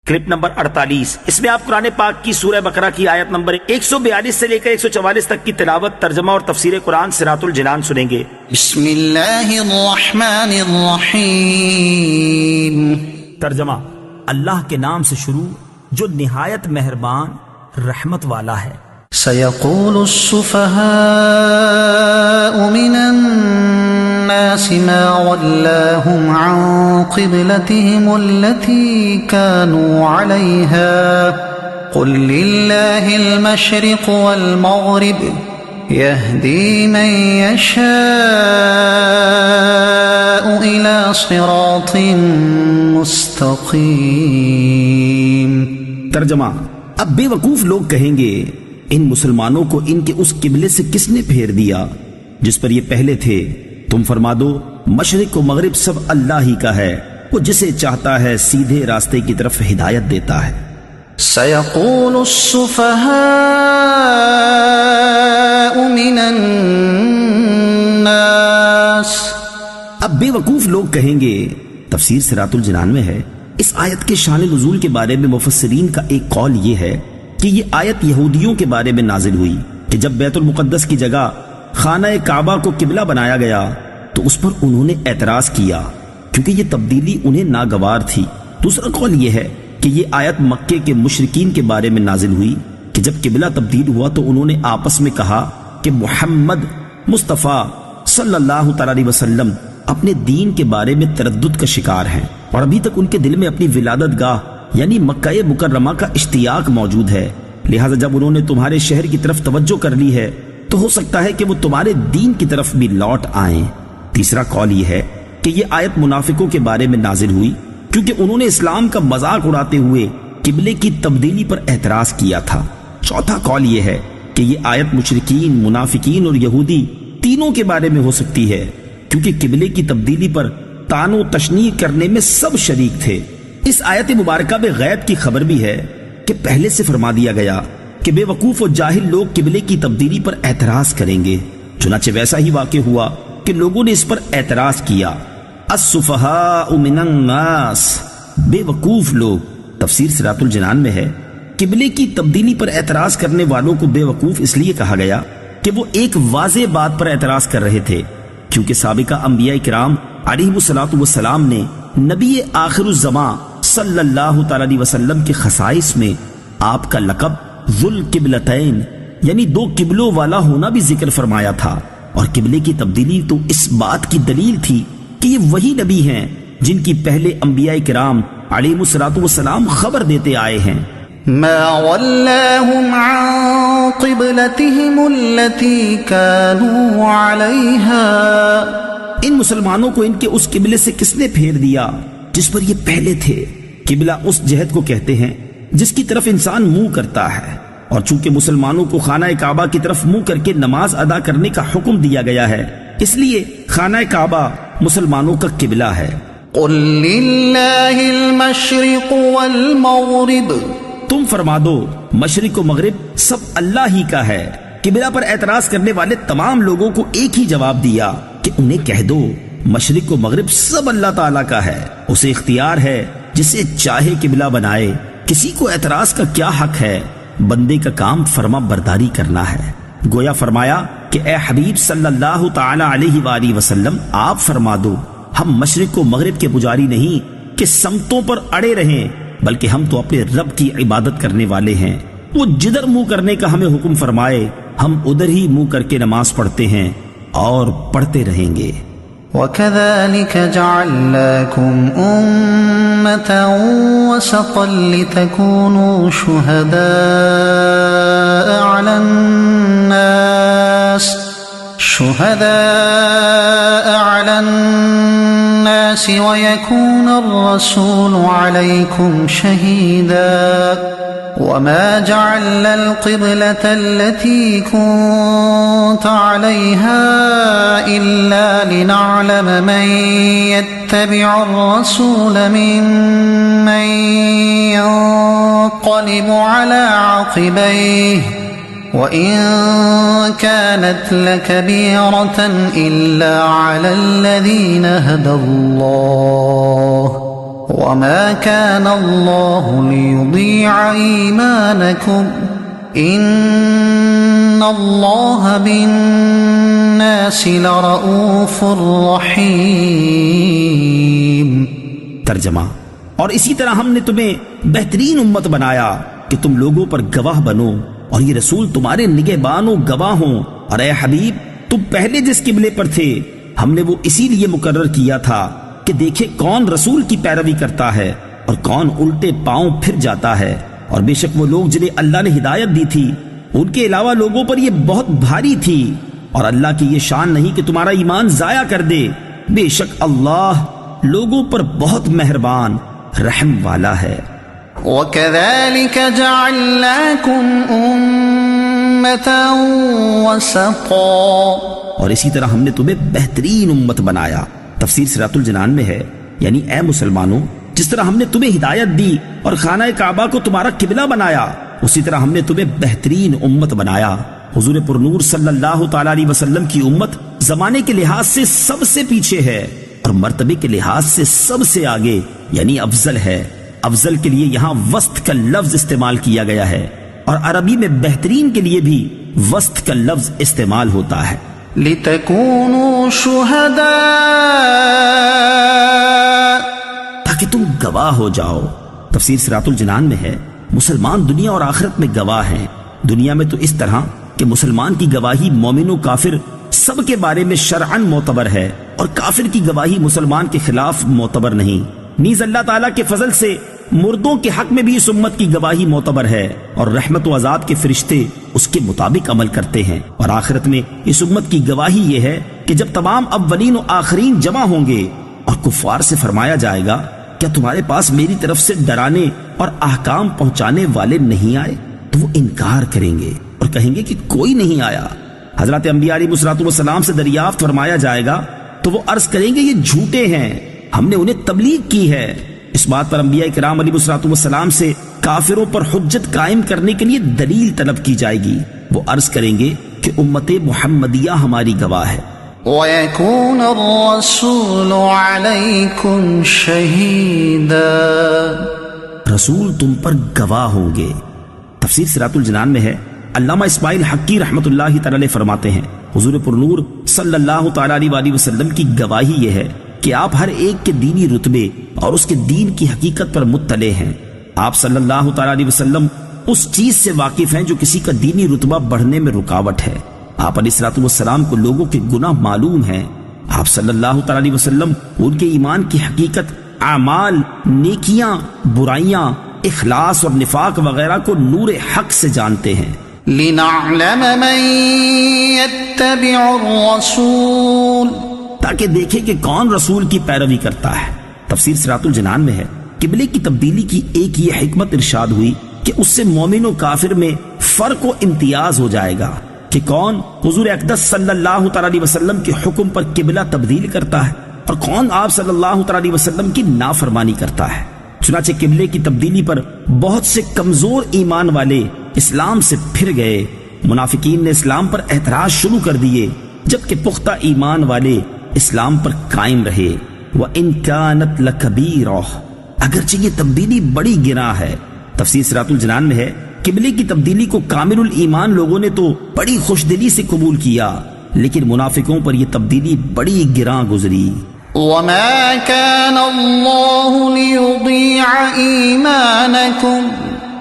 Clip number 48، اس میں آپ قرآن پاک کی سورہ بقرہ کی آیت نمبر 142 سے لے کر 144 تک کی تلاوت، ترجمہ اور تفسیر قرآن صراط الجنان سنیں گے۔ بسم اللہ الرحمن الرحیم۔ ترجمہ: اللہ کے نام سے شروع جو نہایت مہربان رحمت والا ہے۔ سيقول السفهاء من الناس ما ولاهم عن قبلتهم التي كانوا عليها قل لله المشرق والمغرب يهدي من يشاء إلى صراط مستقيم۔ ترجمہ: اب بے وقوف لوگ کہیں گے ان مسلمانوں کو ان کے اس قبلے سے کس نے پھیر دیا جس پر یہ پہلے تھے؟ تم فرما دو مشرق و مغرب سب اللہ ہی کا ہے، وہ جسے چاہتا ہے سیدھے راستے کی طرف ہدایت دیتا ہے۔ سيقول السفهاء من الناس۔ اب بے وقوف لوگ کہیں گے، تفسیر صراط الجنان میں ہے، اس آیت کے شان نزول کے بارے میں مفسرین کا ایک قول یہ ہے کہ یہ آیت یہودیوں کے بارے میں نازل ہوئی کہ جب بیت المقدس کی جگہ خانہ کعبہ کو قبلہ بنایا گیا تو اس پر انہوں نے اعتراض کیا کیونکہ یہ تبدیلی انہیں ناگوار تھی۔ دوسرا قول یہ ہے کہ یہ آیت مکے کے مشرکین کے بارے میں نازل ہوئی کہ جب قبلہ تبدیل ہوا تو انہوں نے آپس میں کہا کہ محمد مصطفیٰ صلی اللہ تعالی علیہ وسلم اپنے دین کے بارے میں تردد کا شکار ہیں اور ابھی تک ان کے دل میں اپنی ولادت گاہ یعنی مکہ مکرمہ کا اشتیاق موجود ہے، لہٰذا جب انہوں نے تمہارے شہر کی طرف توجہ کر لی ہے تو ہو سکتا ہے کہ وہ تمہارے دین کی طرف بھی لوٹ آئیں۔ تیسرا قول یہ ہے کہ یہ آیت منافقوں کے بارے میں نازل ہوئی کیونکہ انہوں نے اسلام کا مذاق اڑاتے ہوئے قبلے کی تبدیلی پر اعتراض کیا تھا۔ چوتھا قول یہ ہے کہ یہ آیت مشرکین، منافقین اور یہودی تینوں کے بارے میں ہو سکتی ہے کیونکہ قبلے کی تبدیلی پر طعن و تشنیع کرنے میں سب شریک تھے۔ اس آیت مبارکہ میں غیب کی خبر بھی ہے کہ پہلے سے فرما دیا گیا کہ بے وقوف و جاہل لوگ قبلے کی تبدیلی پر اعتراض کریں گے، چنانچہ ویسا ہی واقع ہوا کہ لوگوں نے اس پر اعتراض کیا۔ السفہاء من الناس، بے وقوف لوگ، تفسیر صراط الجنان میں ہے قبلے کی تبدیلی پر اعتراض کرنے والوں کو بے وقوف اس لیے کہا گیا کہ وہ ایک واضح بات پر اعتراض کر رہے تھے کیونکہ سابقہ انبیاء کرام علیہ الصلوۃ والسلام نے نبی آخر الزمان صلی اللہ تعالی علیہ وسلم کے خصائص میں آپ کا لقب ذو القبلتین یعنی دو قبلوں والا ہونا بھی ذکر فرمایا تھا، اور قبلے کی تبدیلی تو اس بات کی دلیل تھی کہ یہ وہی نبی ہیں جن کی پہلے انبیاء کرام علیہ الصلوۃ والسلام خبر دیتے آئے ہیں۔ ما ولاهم عن قبلتهم التي كانوا عليها۔ ان مسلمانوں کو ان کے اس قبلے سے کس نے پھیر دیا جس پر یہ پہلے تھے؟ قبلہ اس جہت کو کہتے ہیں جس کی طرف انسان منہ کرتا ہے، اور چونکہ مسلمانوں کو خانہ کعبہ کی طرف منہ کر کے نماز ادا کرنے کا حکم دیا گیا ہے اس لیے خانہ کعبہ مسلمانوں کا قبلہ ہے۔ قل للہ المشرق والمغرب، تم فرما دو مشرق و مغرب سب اللہ ہی کا ہے۔ قبلہ پر اعتراض کرنے والے تمام لوگوں کو ایک ہی جواب دیا کہ انہیں کہہ دو مشرق و مغرب سب اللہ تعالیٰ کا ہے، اسے اختیار ہے جسے چاہے قبلہ بنائے، کسی کو اعتراض کا کیا حق ہے؟ بندے کا کام فرما برداری کرنا ہے۔ گویا فرمایا کہ اے حبیب صلی اللہ تعالی علیہ وآلہ وسلم آپ فرما دو ہم مشرق و مغرب کے پجاری نہیں کہ سمتوں پر اڑے رہیں، بلکہ ہم تو اپنے رب کی عبادت کرنے والے ہیں، وہ جدھر منہ کرنے کا ہمیں حکم فرمائے ہم ادھر ہی منہ کر کے نماز پڑھتے ہیں اور پڑھتے رہیں گے۔ وَكَذَلِكَ جَعَلْنَاكُمْ أُمَّةً وَسَطًا لِتَكُونُوا شُهَدَاءَ عَلَى النَّاسِ وَيَكُونَ الرَّسُولُ عَلَيْكُمْ شَهِيدًا وما جعلنا القبلة التي كنت عليها إلا لنعلم من يتبع الرسول ممن ينقلب على عقبيه وإن كانت لكبيرة إلا على الذين هدى الله وما كان الله ليضيع إيمانكم إن الله بالناس لرؤوف رحيم۔ ترجمہ: اور اسی طرح ہم نے تمہیں بہترین امت بنایا کہ تم لوگوں پر گواہ بنو اور یہ رسول تمہارے نگہبان و گواہ ہوں۔ اور اے حبیب، تم پہلے جس قبلے پر تھے ہم نے وہ اسی لیے مقرر کیا تھا کہ دیکھے کون رسول کی پیروی کرتا ہے اور کون الٹے پاؤں پھر جاتا ہے۔ اور بے شک وہ لوگ جنہیں اللہ نے ہدایت دی تھی ان کے علاوہ لوگوں پر یہ بہت بھاری تھی، اور اللہ کی یہ شان نہیں کہ تمہارا ایمان ضائع کر دے۔ بے شک اللہ لوگوں پر بہت مہربان رحم والا ہے۔ وَكَذَلِكَ جَعَلْنَاكُمْ أُمَّةً وَسَطًا، اور اسی طرح ہم نے تمہیں بہترین امت بنایا۔ تفسیر سراۃ الجنان میں ہے، یعنی اے مسلمانوں، جس طرح ہم نے تمہیں ہدایت دی اور خانہ کعبہ کو تمہارا قبلہ بنایا، اسی طرح ہم نے تمہیں بہترین امت بنایا۔ حضور پرنور صلی اللہ تعالی علیہ وسلم کی امت زمانے کے لحاظ سے سب سے پیچھے ہے اور مرتبے کے لحاظ سے سب سے آگے، یعنی افضل ہے۔ افضل کے لیے یہاں وسط کا لفظ استعمال کیا گیا ہے، اور عربی میں بہترین کے لیے بھی وسط کا لفظ استعمال ہوتا ہے۔ لِتَكُونُوا شُهَدَاءَ، تاکہ تم گواہ ہو جاؤ۔ تفسیر سراۃ الجنان میں ہے، مسلمان دنیا اور آخرت میں گواہ ہیں۔ دنیا میں تو اس طرح کہ مسلمان کی گواہی مومن و کافر سب کے بارے میں شرعاً معتبر ہے، اور کافر کی گواہی مسلمان کے خلاف معتبر نہیں۔ نیز اللہ تعالیٰ کے فضل سے مردوں کے حق میں بھی اس امت کی گواہی معتبر ہے، اور رحمت و عذاب کے فرشتے اس کے مطابق عمل کرتے ہیں۔ اور آخرت میں اس امت کی گواہی یہ ہے کہ جب تمام اولین و آخرین جمع ہوں گے اور کفار سے فرمایا جائے گا کیا تمہارے پاس میری طرف سے ڈرانے اور احکام پہنچانے والے نہیں آئے، تو وہ انکار کریں گے اور کہیں گے کہ کوئی نہیں آیا۔ حضرات انبیاء علیہ السلام سے دریافت فرمایا جائے گا تو وہ عرض کریں گے یہ جھوٹے ہیں، ہم نے انہیں تبلیغ کی ہے۔ اس بات پر انبیاء کرام علیہ السلام سے کافروں پر حجت قائم کرنے کے لیے دلیل طلب کی جائے گی۔ وہ عرض کریں گے کہ امت محمدیہ ہماری گواہ ہے۔ وَيَكُونَ الرَّسُولُ عَلَيْكُمْ شَهِيدًا، رسول تم پر گواہ ہوں گے۔ تفسیر سراۃ الجنان میں ہے، علامہ اسماعیل حقی رحمۃ اللہ تعالی علیہ فرماتے ہیں، حضور پرنور صلی اللہ تعالی علیہ وسلم کی گواہی یہ ہے کہ آپ ہر ایک کے دینی رتبے اور اس کے دین کی حقیقت پر مطلع ہیں۔ آپ صلی اللہ تعالی علیہ وسلم اس چیز سے واقف ہیں جو کسی کا دینی رتبہ بڑھنے میں رکاوٹ ہے۔ آپ علیہ السلام کو لوگوں کے گناہ معلوم ہیں۔ آپ صلی اللہ تعالی علیہ وسلم ان کے ایمان کی حقیقت، اعمال، نیکیاں، برائیاں، اخلاص اور نفاق وغیرہ کو نور حق سے جانتے ہیں۔ لِنَعْلَمَ مَن يَتَّبِعُ الرَّسُولَ، تاکہ دیکھے کہ کون رسول کی پیروی کرتا ہے۔ تفسیر سراۃ الجنان میں ہے، قبلے کی تبدیلی کی ایک یہ حکمت ارشاد ہوئی کہ اس سے مومن و کافر میں فرق و امتیاز ہو جائے گا کہ کون حضور اقدس صلی اللہ تعالی علیہ وسلم کے حکم پر قبلہ تبدیل کرتا ہے اور کون آپ صلی اللہ تعالی علیہ وسلم کی نافرمانی کرتا ہے۔ چنانچہ قبلے کی تبدیلی پر بہت سے کمزور ایمان والے اسلام سے پھر گئے۔ منافقین نے اسلام پر اعتراض شروع کر دیے، جبکہ پختہ ایمان والے اسلام پر قائم رہے۔ وَإِن كَانَتْ لَكَبِيرَةٌ، اگرچہ یہ تبدیلی بڑی گناہ ہے۔ تفسیر سراۃ الجنان میں ہے، قبلے کی تبدیلی کو کامل الایمان لوگوں نے تو بڑی خوش دلی سے قبول کیا، لیکن منافقوں پر یہ تبدیلی بڑی گراں گزری۔ وَمَا كَانَ اللَّهُ لِيُضِيعَ إِيمَانَكُمْ،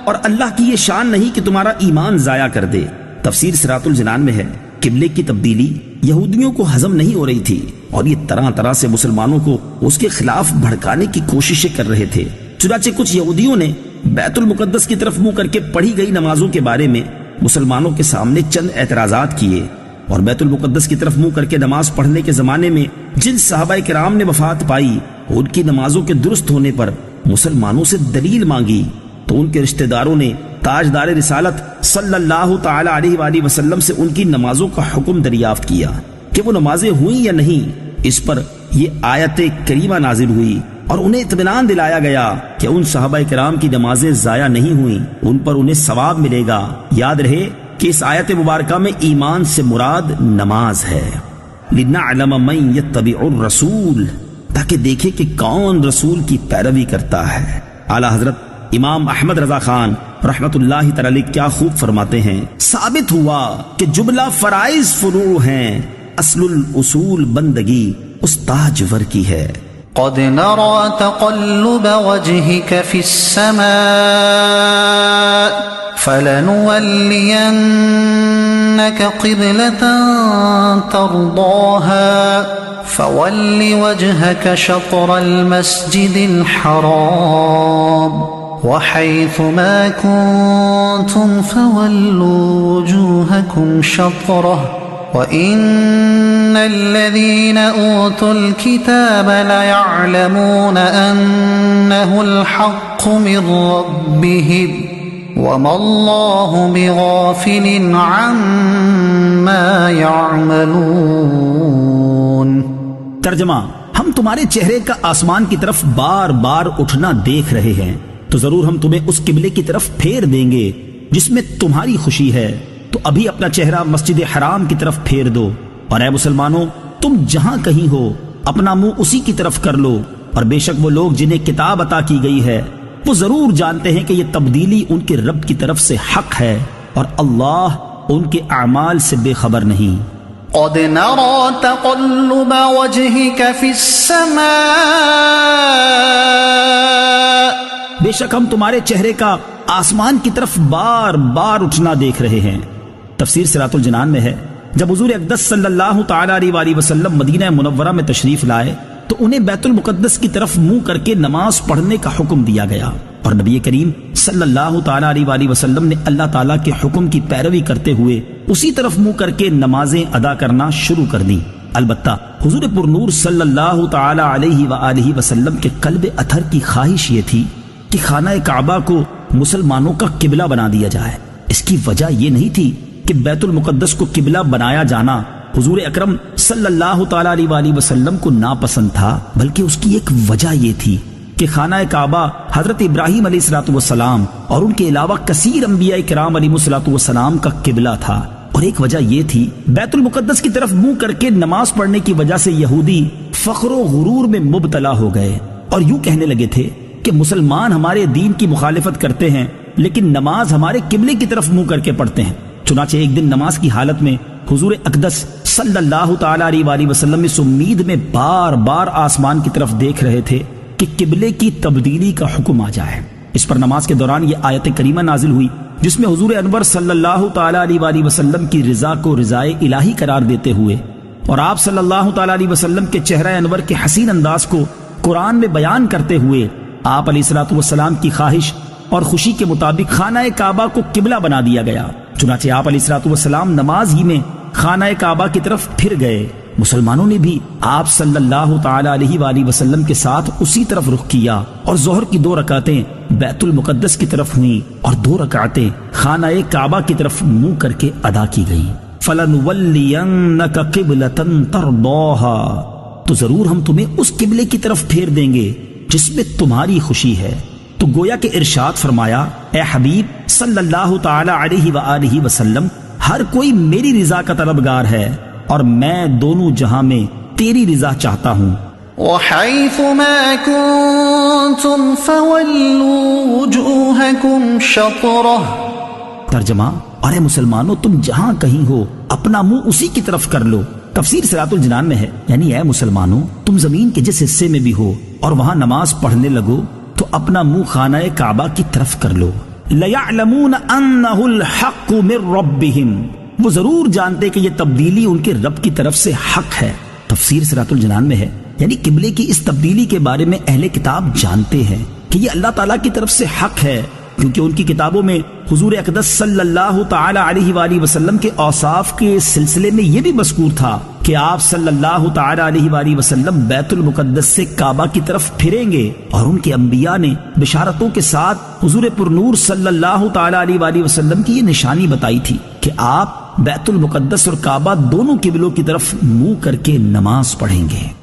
اور اللہ کی یہ شان نہیں کہ تمہارا ایمان ضائع کر دے۔ تفسیر سراۃ الجنان میں ہے، قبلے کی تبدیلی یہودیوں کو ہضم نہیں ہو رہی تھی، اور یہ طرح طرح سے مسلمانوں کو اس کے خلاف بھڑکانے کی کوششیں کر رہے تھے۔ چنانچہ کچھ یہودیوں نے بیت المقدس کی طرف منہ کر کے پڑھی گئی نمازوں کے بارے میں مسلمانوں کے سامنے چند اعتراضات کیے، اور بیت المقدس کی طرف منہ کر کے نماز پڑھنے کے زمانے میں جن صحابہ کرام نے وفات پائی ان کی نمازوں کے درست ہونے پر مسلمانوں سے دلیل مانگی، تو ان کے رشتہ داروں نے تاجدار رسالت صلی اللہ تعالی علیہ وآلہ وسلم سے ان کی نمازوں کا حکم دریافت کیا کہ وہ نمازیں ہوئیں یا نہیں۔ اس پر یہ آیت کریمہ نازل ہوئی اور انہیں اطمینان دلایا گیا کہ ان صحابہ کرام کی نمازیں ضائع نہیں ہوئیں، ان پر انہیں ثواب ملے گا۔ یاد رہے کہ اس آیت مبارکہ میں ایمان سے مراد نماز ہے۔ لِنَعْلَمَ مَن يَتَّبِعُ الرَّسُولَ، تاکہ دیکھے کہ کون رسول کی پیروی کرتا ہے۔ اعلیٰ حضرت امام احمد رضا خان رحمت اللہ تعالی کیا خوب فرماتے ہیں، ثابت ہوا کہ جملہ فرائض فروع ہیں، اصل الاصول بندگی اس تاجور کی ہے۔ قد نرى تقلب وجهك في السماء فلنولينك قبلة ترضاها فول وجهك شطر المسجد الحرام وحيث ما كنتم فولوا وجوهكم شطره وَإِنَّ الَّذِينَ أُوتُوا الْكِتَابَ لَيَعْلَمُونَ أَنَّهُ الْحَقُّ مِنْ رَبِّهِمْ وَمَا اللَّهُ بِغَافِلٍ عَمَّا يَعْمَلُونَ۔ ترجمہ، ہم تمہارے چہرے کا آسمان کی طرف بار بار اٹھنا دیکھ رہے ہیں، تو ضرور ہم تمہیں اس قبلے کی طرف پھیر دیں گے جس میں تمہاری خوشی ہے، تو ابھی اپنا چہرہ مسجد حرام کی طرف پھیر دو، اور اے مسلمانوں تم جہاں کہیں ہو اپنا منہ اسی کی طرف کر لو، اور بے شک وہ لوگ جنہیں کتاب عطا کی گئی ہے وہ ضرور جانتے ہیں کہ یہ تبدیلی ان کے رب کی طرف سے حق ہے، اور اللہ ان کے اعمال سے بے خبر نہیں۔ قد نرى تقلب وجهك في السماء، بے شک ہم تمہارے چہرے کا آسمان کی طرف بار بار اٹھنا دیکھ رہے ہیں۔ تفسیر صراط الجنان میں ہے، جب حضور اقدس صلی اللہ تعالی علیہ وسلم مدینہ منورہ میں تشریف لائے تو انہیں بیت المقدس کی طرف منہ کر کے نماز پڑھنے کا حکم دیا گیا، اور نبی کریم صلی اللہ تعالی علیہ وسلم نے اللہ تعالیٰ کے حکم کی پیروی کرتے ہوئے اسی طرف منہ کر کے نمازیں ادا کرنا شروع کر دیں۔ البتہ حضور پرنور صلی اللہ تعالی علیہ وآلہ وسلم کے قلب اطہر کی خواہش یہ تھی کہ خانہ کعبہ کو مسلمانوں کا قبلہ بنا دیا جائے۔ اس کی وجہ یہ نہیں تھی کہ بیت المقدس کو قبلہ بنایا جانا حضور اکرم صلی اللہ تعالی علیہ وسلم کو ناپسند تھا، بلکہ اس کی ایک وجہ یہ تھی کہ خانہ کعبہ حضرت ابراہیم علیہ الصلوۃ والسلام اور ان کے علاوہ کثیر انبیاء کرام علیہ الصلوۃ والسلام کا قبلہ تھا، اور ایک وجہ یہ تھی بیت المقدس کی طرف منہ کر کے نماز پڑھنے کی وجہ سے یہودی فخر و غرور میں مبتلا ہو گئے اور یوں کہنے لگے تھے کہ مسلمان ہمارے دین کی مخالفت کرتے ہیں لیکن نماز ہمارے قبلے کی طرف منہ کر کے پڑھتے ہیں۔ چنانچہ ایک دن نماز کی حالت میں حضور اقدس صلی اللہ تعالی علیہ وسلم اس امید میں بار بار آسمان کی طرف دیکھ رہے تھے کہ قبلے کی تبدیلی کا حکم آ جائے۔ اس پر نماز کے دوران یہ آیت کریمہ نازل ہوئی جس میں حضور انور صلی اللہ تعالی علیہ وسلم کی رضا کو رضائے الہی قرار دیتے ہوئے اور آپ صلی اللہ تعالی علیہ وسلم کے چہرہ انور کے حسین انداز کو قرآن میں بیان کرتے ہوئے آپ علیہ الصلوۃ والسلام کی خواہش اور خوشی کے مطابق خانہ کعبہ کو قبلہ بنا دیا گیا۔ چنانچہ آپ علیہ الصلوۃ والسلام نماز ہی میں خانہ کعبہ کی طرف پھر گئے۔ مسلمانوں نے بھی آپ صلی اللہ تعالی علیہ وآلہ وسلم کے ساتھ اسی طرف رخ کیا اور ظہر کی 2 رکعتیں بیت المقدس کی طرف ہوئیں اور 2 رکعتیں خانہ کعبہ کی طرف منہ کر کے ادا کی گئیں۔ فَلَنُوَلِّيَنَّكَ قِبْلَةً تَرْضَاهَا، تو ضرور ہم تمہیں اس قبلے کی طرف پھیر دیں گے جس میں تمہاری خوشی ہے۔ تو گویا کہ ارشاد فرمایا، اے حبیب صلی اللہ تعالی علیہ وآلہ وسلم، ہر کوئی میری رضا کا طلبگار ہے اور میں دونوں جہاں میں تیری رضا چاہتا ہوں۔ وَحَيْثُ مَا كُنتُمْ فَوَلُّوا وُجُوهَكُمْ شَطْرَهُ، ترجمہ، اور اے مسلمانوں تم جہاں کہیں ہو اپنا منہ اسی کی طرف کر لو۔ تفسیر صراط الجنان میں ہے، یعنی اے مسلمانوں تم زمین کے جس حصے میں بھی ہو اور وہاں نماز پڑھنے لگو تو اپنا منہ خانہ کعبہ کی طرف کر لو۔ لَيَعْلَمُونَ أَنَّهُ الْحَقُّ مِنْ رَبِّهِمْ، وہ ضرور جانتے کہ یہ تبدیلی ان کے رب کی طرف سے حق ہے۔ تفسیر صراط الجنان میں ہے، یعنی قبلے کی اس تبدیلی کے بارے میں اہل کتاب جانتے ہیں کہ یہ اللہ تعالیٰ کی طرف سے حق ہے، کیونکہ ان کی کتابوں میں حضور اقدس صلی اللہ تعالی علیہ وآلہ وسلم کے اوصاف کے سلسلے میں یہ بھی مذکور تھا کہ آپ صلی اللہ تعالی علیہ وآلہ وسلم بیت المقدس سے کعبہ کی طرف پھریں گے، اور ان کے انبیاء نے بشارتوں کے ساتھ حضور پرنور صلی اللہ تعالی علیہ وآلہ وسلم کی یہ نشانی بتائی تھی کہ آپ بیت المقدس اور کعبہ دونوں قبلوں کی طرف منہ کر کے نماز پڑھیں گے۔